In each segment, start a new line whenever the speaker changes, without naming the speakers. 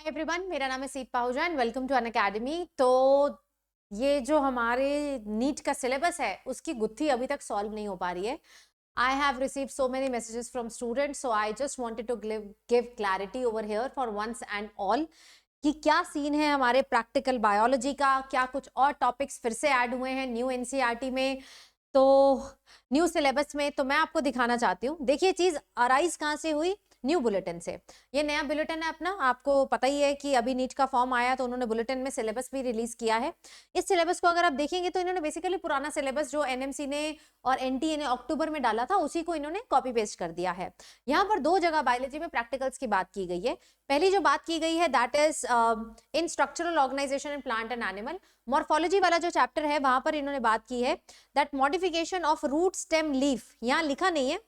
Everyone, मेरा नाम है Seep Pahuja and welcome to Unacademy. तो ये जो हमारे नीट का सिलेबस है उसकी गुत्थी अभी तक सॉल्व नहीं हो पा रही है। I have received so many messages from students, so I just wanted to give clarity over here for once and all कि क्या सीन है हमारे प्रैक्टिकल बायोलॉजी का, क्या कुछ और टॉपिक्स फिर से ऐड हुए हैं न्यू एनसीईआरटी में, तो न्यू सिलेबस में। तो मैं आपको दिखाना चाहती हूँ। देखिए, चीज अराइज कहाँ से हुई? न्यू बुलेटिन से। ये नया बुलेटिन है अपना, आपको पता ही है कि अभी नीट का फॉर्म आया तो उन्होंने बुलेटिन में सिलेबस भी रिलीज किया है। इस सिलेबस को अगर आप देखेंगे तो इन्होंने बेसिकली पुराना सिलेबस जो एनएमसी ने और एनटीए ने अक्टूबर में डाला था उसी को इन्होंने कॉपी पेस्ट कर दिया है। यहाँ पर दो जगह बायोलॉजी में प्रैक्टिकल्स की बात की गई है। पहली जो बात की गई है that is in structural organisation in plant and animal. Morphology वाला जो चैप्टर है वहां पर इन्होंने बात की है that modification of root stem leaf, यहाँ लिखा नहीं है,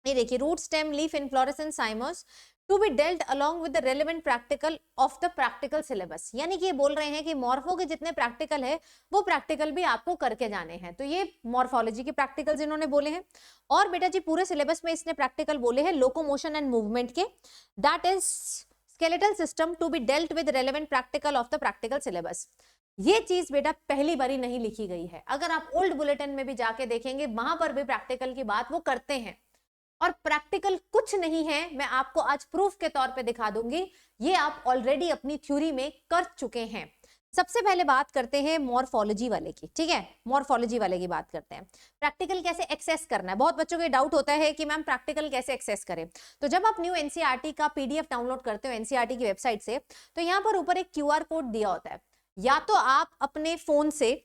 ये देखिए, root stem leaf inflorescence cymose to be dealt along with the relevant practical of the practical syllabus. यानी कि ये बोल रहे हैं कि मॉर्फो के जितने प्रैक्टिकल है वो प्रैक्टिकल भी आपको करके जाने हैं। तो ये मॉर्फोलॉजी के प्रैक्टिकल्स इन्होंने बोले हैं। और बेटा जी पूरे सिलेबस में इसने प्रैक्टिकल बोले हैं लोकोमोशन एंड मूवमेंट के, that is skeletal system to be dealt with relevant practical of the practical syllabus. ये चीज बेटा पहली बारी नहीं लिखी गई है। अगर आप ओल्ड बुलेटिन में भी जाके देखेंगे वहां पर भी प्रैक्टिकल की बात वो करते हैं, और प्रैक्टिकल कुछ नहीं है। मैं आपको आज प्रूफ के तौर पे दिखा दूंगी, ये आप ऑलरेडी अपनी थ्योरी में कर चुके हैं। सबसे पहले बात करते हैं मॉर्फोलॉजी वाले की, ठीक है? मॉर्फोलॉजी वाले की बात करते हैं। प्रैक्टिकल कैसे एक्सेस करना है, बहुत बच्चों को डाउट होता है कि मैम प्रैक्टिकल कैसे एक्सेस करें। तो जब आप न्यू एनसीईआरटी का पीडीएफ डाउनलोड करते हो एनसीईआरटी की वेबसाइट से, तो यहाँ पर ऊपर एक क्यूआर कोड दिया होता है। या तो आप अपने फोन से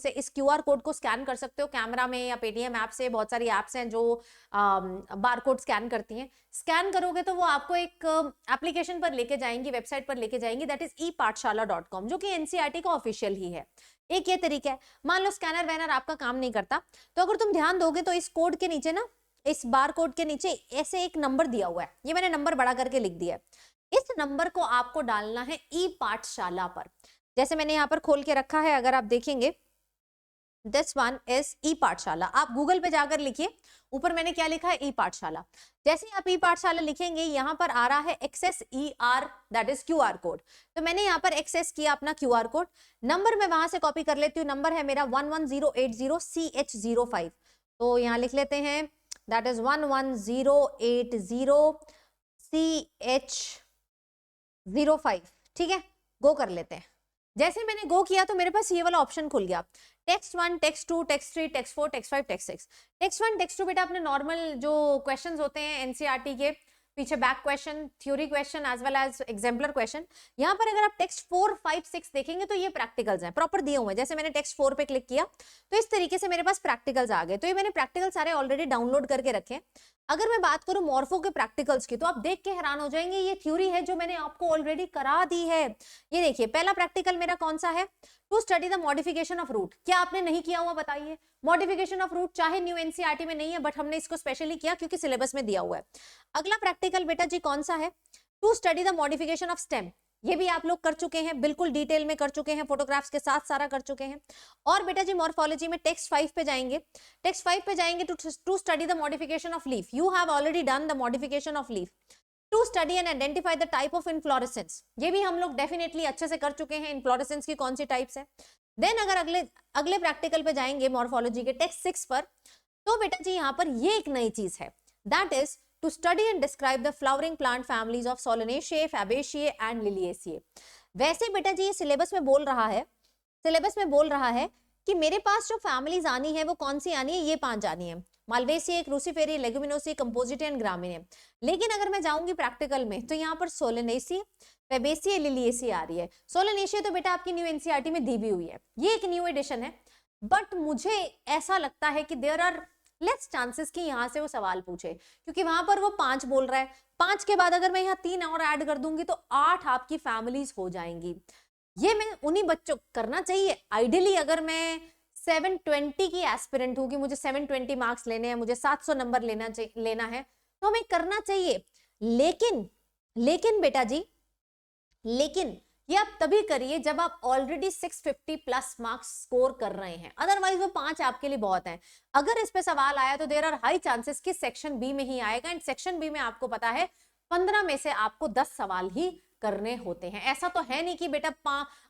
इस क्यूआर कोड को स्कैन कर सकते हो कैमरा में या पेटीएम ऐप से। बहुत सारी एप्स हैं जो बारकोड स्कैन करती हैं। स्कैन करोगे तो वो आपको एक एप्लीकेशन पर लेके जाएंगी, वेबसाइट पर लेके जाएंगी, दैट इज epathshala.com, जो कि एनसीईआरटी का ऑफिशियल ही है। एक ये तरीका है। मान लो स्कैनर वैनर आपका काम नहीं करता, तो अगर तुम ध्यान दोगे तो इस कोड के नीचे ना, इस बार कोड के नीचे ऐसे एक नंबर दिया हुआ है। ये मैंने नंबर बड़ा करके लिख दिया है। इस नंबर को आपको डालना है ई पाठशाला पर। जैसे मैंने यहाँ पर खोल के रखा है, अगर आप देखेंगे दिस वन इज ई पाठशाला। आप गूगल पे जाकर लिखिए, ऊपर मैंने क्या लिखा है, ई पाठशाला। जैसे ही आप ई पाठशाला लिखेंगे यहाँ पर आ रहा है access ER, that is QR code. तो मैंने यहाँ पर एक्सेस किया अपना क्यूआर कोड। नंबर मैं वहां से कॉपी कर लेती हूँ, नंबर है मेरा 11080CH05। तो यहाँ लिख लेते हैं दैट इज 11080CH05, ठीक है? गो कर लेते हैं। जैसे मैंने गो किया तो मेरे पास ये वाला ऑप्शन खुल गया, text 1, text 2, text 3, text 4, text 5, text 6। Text 1 text 2 बेटा अपने नॉर्मल जो क्वेश्चंस होते हैं एनसीईआरटी के, पीछे back question, theory question as well as exemplar question. यहाँ पर अगर आप टेक्स्ट 4, 5, 6 देखेंगे तो ये प्रैक्टिकल्स हैं, प्रॉपर दिए हुए हैं। जैसे मैंने टेक्स्ट 4 पे क्लिक किया तो इस तरीके से मेरे पास प्रैक्टिकल्स आ गए। तो ये मैंने प्रैक्टिकल सारे ऑलरेडी डाउनलोड करके रखे। अगर मैं बात करूं मॉर्फो के प्रैक्टिकल्स की, तो आप देख के हैरान हो जाएंगे, ये थ्योरी है जो मैंने आपको ऑलरेडी करा दी है। ये देखिए, पहला प्रैक्टिकल मेरा कौन सा है, to study the modification of root. क्या आपने नहीं किया हुआ बताइए? मॉडिफिकेशन ऑफ रूट चाहे न्यू एनसीईआरटी में नहीं है, बट हमने इसको स्पेशली किया क्योंकि सिलेबस में दिया हुआ है। अगला प्रैक्टिकल बेटा जी कौन सा है, to study the modification of stem. ये भी आप लोग कर चुके हैं, बिल्कुल डिटेल में कर चुके हैं, फोटोग्राफ्स के साथ सारा कर चुके हैं। और बेटा जी मॉर्फोलॉजी में टेक्स्ट 5 पे जाएंगे। टेक्स्ट 5 पे जाएंगे to study the modification of leaf. You have already done the modification of leaf. To study and identify the type of inflorescence, ये भी हम लोग डेफिनेटली अच्छे से कर चुके हैं, इन्फ्लोरेसेंस की कौन सी टाइप्स है। देन अगर अगले प्रैक्टिकल पे जाएंगे मॉर्फोलॉजी के टेक्स्ट 6 पर, तो बेटा जी यहाँ पर ये एक नई चीज है, that is to study and describe the flowering plant families of Solanaceae, Fabaceae and Liliaceae. वैसे बेटा जी ये सिलेबस में बोल रहा है कि मेरे पास जो फैमिलीज आनी है वो कौन सी आनी है, ये 5 आनी है, मालवेसिए, क्रूसीफेरी, लेगुमिनोसी, कंपोजिटे एंड ग्रामिने। लेकिन अगर मैं जाऊंगी प्रैक्टिकल में तो यहाँ पर सोलेनेसी, फैबेसिए, लिलिएसी आ रही है। सोलेनेशिए तो बेटा आपकी न्यू एनसीईआरटी में दी भी हुई है, ये एक न्यू एडिशन है। बट मुझे ऐसा लगता है कि देयर आर लेस चांसेस कि यहाँ से वो सवाल पूछे, क्योंकि वहां पर वो 5 बोल रहा है। 5 के बाद अगर मैं यहाँ 3 और ऐड कर दूंगी तो 8 आपकी फैमिलीज हो जाएंगी। ये मैं उन्हीं बच्चों करना चाहिए आइडियली। अगर मैं 720 की एस्पिरेंट हूँ कि मुझे 720 मार्क्स लेने हैं, मुझे 700 नंबर लेना है, तो हमें करना चाहिए। लेकिन बेटा जी, लेकिन ये आप तभी करिए जब आप ऑलरेडी 650 प्लस मार्क्स स्कोर कर रहे हैं, अदरवाइज वो 5 आपके लिए बहुत हैं। अगर इस पे सवाल आया तो देयर आर हाई चांसेस कि सेक्शन बी में ही आएगा, एंड सेक्शन बी में आपको पता है 15 में से आपको 10 सवाल ही करने होते हैं। ऐसा तो है नहीं कि बेटा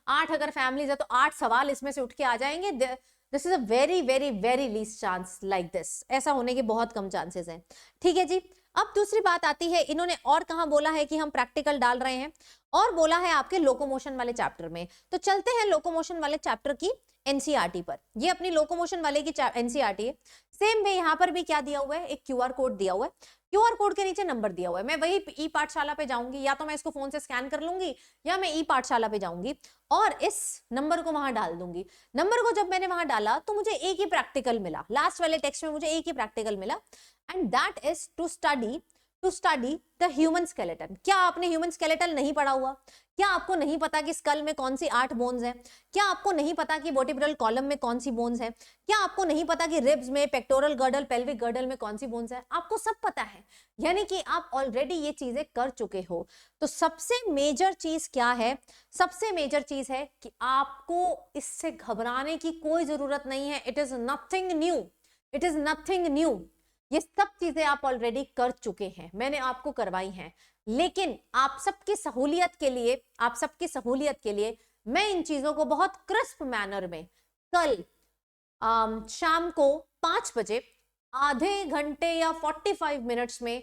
8 अगर फैमिलीज है तो 8 सवाल इसमें से उठ के आ जाएंगे। This is a very very very least chance like this, ऐसा होने के बहुत कम चांसेस हैं। ठीक है जी। अब दूसरी बात आती है, इन्होंने और कहां बोला है कि हम प्रैक्टिकल डाल रहे हैं, और बोला है आपके लोकोमोशन वाले चैप्टर में। तो चलते हैं लोकोमोशन वाले चैप्टर की एनसीईआरटी पर। ये अपनी लोकोमोशन वाले की एनसीईआरटी है। सेम वे यहाँ पर भी क्या दिया हुआ है, एक क्यूआर कोड दिया हुआ है, क्यूआर कोड के नीचे नंबर दिया हुआ है। मैं वही ई पाठशाला पे जाऊंगी, या तो मैं इसको फोन से स्कैन कर लूंगी, या मैं ई पाठशाला पे जाऊंगी और इस नंबर को वहां डाल दूंगी। नंबर को जब मैंने वहां डाला तो मुझे एक ही प्रैक्टिकल मिला, लास्ट वाले टेक्स्ट में मुझे एक ही प्रैक्टिकल मिला, and that is to study the human skeleton. क्या आपने ह्यूमन स्केलेटन नहीं पढ़ा हुआ? क्या आपको नहीं पता कि स्कल में कौन सी 8 बोन्स हैं? क्या आपको नहीं पता कि वर्टिब्रल कॉलम में कौन सी बोन्स है? क्या आपको नहीं पता कि रिब्स में, पेक्टोरल गर्डल, पेल्विक गर्डल में कौन सी बोन्स है? आपको सब पता है, यानी कि आप ऑलरेडी ये चीजें कर चुके हो। तो सबसे मेजर चीज क्या है? सबसे मेजर चीज है कि आपको इससे घबराने की कोई जरूरत नहीं है। It is nothing new, it is nothing new. ये सब चीजें आप ऑलरेडी कर चुके हैं, मैंने आपको करवाई हैं, लेकिन आप सबकी सहूलियत के लिए मैं इन चीजों को बहुत क्रिस्प मैनर में कल शाम को 5 बजे आधे घंटे या 45 मिनट्स में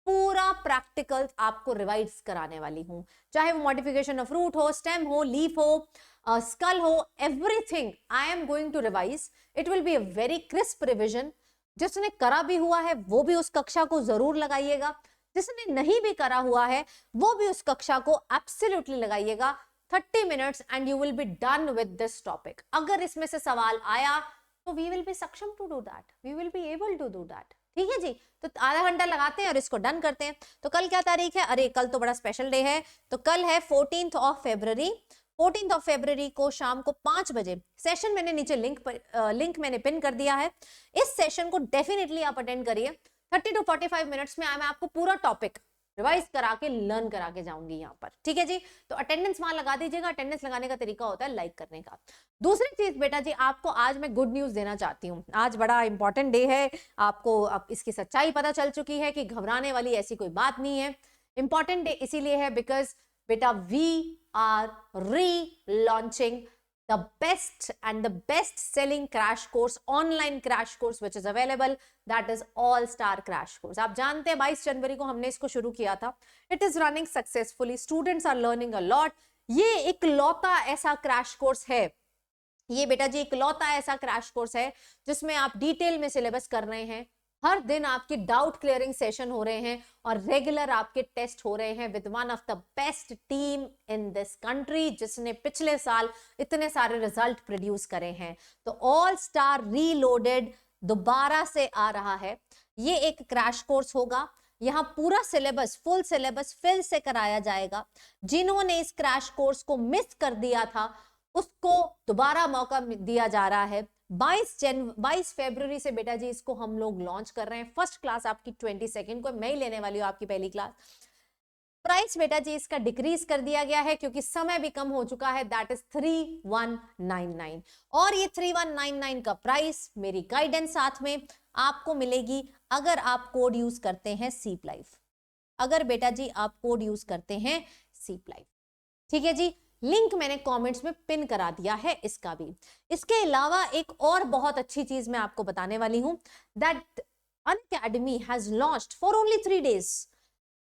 पूरा प्रैक्टिकल आपको रिवाइज कराने वाली हूं। चाहे वो मॉडिफिकेशन ऑफ रूट हो, स्टेम हो, लीफ हो, स्कल हो, everything I am going to revise. It will be a very crisp revision. जिसने करा भी हुआ है वो भी उस कक्षा को जरूर लगाइएगा, जिसने नहीं भी करा हुआ है वो भी उस कक्षा को एब्सोल्युटली लगाइएगा। 30 minutes and you will be done with this topic. अगर इसमें से सवाल आया तो वी विल बी सक्षम to do that, we will be able to do that. ठीक है जी। तो आधा घंटा लगाते हैं और इसको डन करते हैं। तो कल क्या तारीख है? अरे कल तो बड़ा स्पेशल डे है। तो कल है 14th of February। 14th of February को शाम को 5 बजे सेशन मैंने नीचे लिंक मैंने पिन कर दिया है। इस सेशन को डेफिनेटली आप अटेंड करिए। 30 to 45 मिनट्स में मैं आपको पूरा टॉपिक रिवाइज करा के लर्न करा के जाऊंगी यहाँ पर। ठीक है जी। तो अटेंडेंस वहां लगा दीजिएगा। अटेंडेंस लगाने का तरीका होता है लाइक करने का। दूसरी चीज बेटा जी, आपको आज मैं गुड न्यूज देना चाहती हूँ। आज बड़ा इंपॉर्टेंट डे है। आपको अब इसकी सच्चाई पता चल चुकी है कि घबराने वाली ऐसी कोई बात नहीं है। इंपॉर्टेंट डे इसीलिए है बिकॉज बेटा we are relaunching the best and the best selling crash course, online crash course which is available, that is all star crash course। आप जानते हैं 22 जनवरी को हमने इसको शुरू किया था। It is running successfully, students are learning a lot। ये इकलौता ऐसा क्रैश कोर्स है, ये बेटा जी इकलौता ऐसा क्रैश कोर्स है जिसमें आप डिटेल में सिलेबस कर रहे हैं। हर दिन आपके डाउट क्लियरिंग सेशन हो रहे हैं और रेगुलर आपके टेस्ट हो रहे हैं with one of the best team in this country, जिसने पिछले साल इतने सारे रिजल्ट प्रोड्यूस करे हैं। तो ऑल स्टार रीलोडेड दोबारा से आ रहा है। ये एक क्रैश कोर्स होगा। यहाँ पूरा सिलेबस, फुल सिलेबस फिर से कराया जाएगा। जिन्होंने इस क्रैश कोर्स को मिस कर दिया था उसको दोबारा मौका दिया जा रहा है। 22 फरवरी से बेटा जी इसको हम लोग लॉन्च कर रहे हैं। फर्स्ट क्लास आपकी 22 को मैं ही लेने वाली हूँ, आपकी पहली क्लास। प्राइस बेटा जी इसका डिक्रीज कर दिया गया है क्योंकि समय भी कम हो चुका है। That is 3199। और ये 3199 का प्राइस मेरी गाइडेंस साथ में आपको मिलेगी अगर आप कोड यूज करते हैं सीप लाइफ। अगर बेटा जी आप कोड यूज करते हैं सीप लाइफ। ठीक है जी। लिंक मैंने कमेंट्स में पिन करा दिया है इसका भी। इसके अलावा एक और बहुत अच्छी चीज मैं आपको बताने वाली हूं, that Unacademy has launched for only 3 days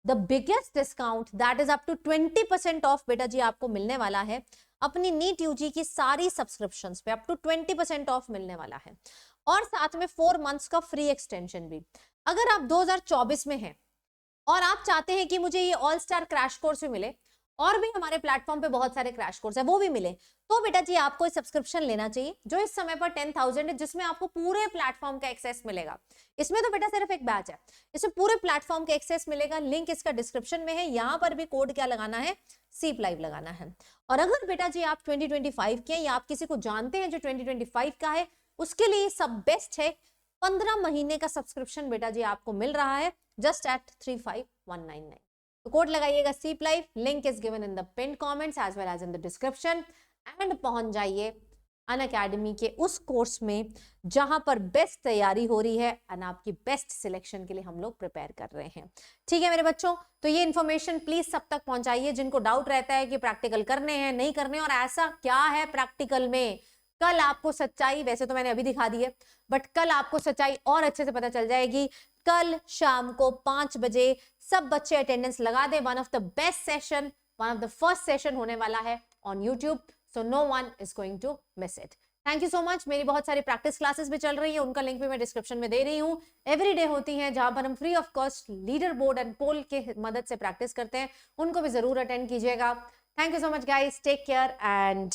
the biggest discount, that is up to 20% off बेटा जी आपको मिलने वाला है। अपनी नीट यूजी की सारी सब्सक्रिप्शंस पे अप टू 20% ऑफ मिलने वाला है, और साथ में 4 months का फ्री एक्सटेंशन भी। अगर आप 2024 में हैं और आप चाहते हैं कि मुझे ये ऑल स्टार क्रैश कोर्स भी मिले और भी हमारे प्लेटफॉर्म पे बहुत सारे क्रैश कोर्स है वो भी मिले, तो बेटा जी आपको सब्सक्रिप्शन लेना चाहिए जो इस समय पर 10,000 है, जिसमें आपको पूरे प्लेटफॉर्म का एक्सेस मिलेगा। इसमें तो बेटा सिर्फ एक बैच है, इसमें पूरे प्लेटफॉर्म का एक्सेस मिलेगा। लिंक इसका डिस्क्रिप्शन में है। यहाँ पर भी कोड क्या लगाना है? सीप लाइव लगाना है। और अगर बेटा जी आप 2025 के या आप किसी को जानते हैं जो 2025 का है, उसके लिए सब बेस्ट है। 15 महीने का सब्सक्रिप्शन बेटा जी आपको मिल रहा है जस्ट एट 35199। तो कोड लगाइएगा Seep life. Link is given in the pin comments as well as in the description, and पहुंच जाइए अनअकैडमी के उस कोर्स में जहां पर बेस्ट तैयारी हो रही है और आपकी बेस्ट सिलेक्शन के लिए हम लोग प्रिपेयर कर रहे हैं। ठीक है मेरे बच्चों, तो ये इन्फॉर्मेशन प्लीज सब तक पहुंचाइए जिनको डाउट रहता है कि प्रैक्टिकल करने हैं नहीं करने, और ऐसा क्या है प्रैक्टिकल में। कल आपको सच्चाई, वैसे तो मैंने अभी दिखा दी है, बट कल आपको सच्चाई और अच्छे से पता चल जाएगी। कल शाम को 5 बजे सब बच्चे अटेंडेंस लगा दे। One of the best session, one of the first session होने वाला है on YouTube, so no one is going to miss it. Thank you so much. मेरी बहुत सारी प्रैक्टिस क्लासेस भी चल रही है, उनका लिंक भी मैं डिस्क्रिप्शन में दे रही हूँ। एवरीडे होती हैं जहां पर हम free of cost leaderboard and poll के मदद से प्रैक्टिस करते हैं, उनको भी जरूर अटेंड कीजिएगा। Thank you so much guys, take care and